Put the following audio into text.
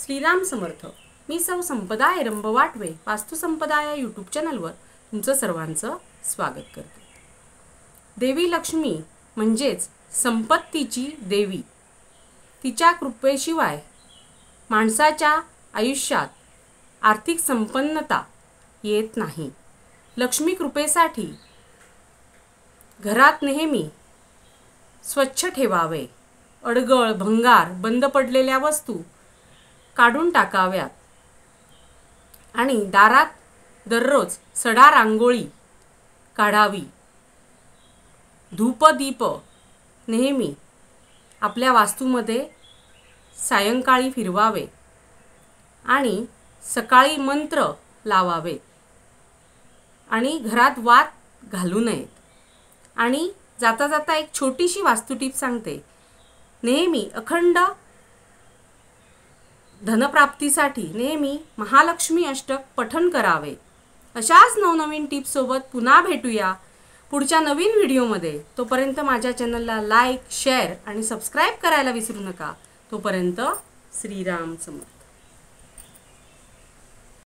श्रीराम समर्थ। मी सौ संपदा एरंब वाटवे वास्तुसंपदा या यूट्यूब चॅनलवर तुमचं सर्वांचं स्वागत करते। देवी लक्ष्मी म्हणजेच संपत्तीची देवी। तिच्या कृपेशिवाय माणसाच्या आयुष्यात आर्थिक संपन्नता येत नाही। लक्ष्मी कृपेसाठी घरात नेहमी स्वच्छ ठेवावे। अडगळ, भंगार, बंद पडलेल्या वस्तू काढून टाकाव्यात आणि दारात दररोज सडा रांगोळी काढावी। धूप दीप नेहमी आपल्या वास्तूमध्ये सायंकाळी फिरवावे आणि सकाळी मंत्र लावावे आणि घरात वात घालू नयेत। आणि जाता जाता एक छोटीशी वास्तू टीप सांगते। नेहमी अखंड धनप्राप्तीसाठी नेहमी महालक्ष्मी अष्टक पठण करावे। अशाच नवनवीन टिप्स सोबत पुन्हा भेटूया पुढच्या नवीन व्हिडिओमध्ये। तोपर्यंत माझ्या चॅनलला लाईक, शेअर आणि सबस्क्राइब करायला विसरू नका। तोपर्यंत श्रीराम समर्थ।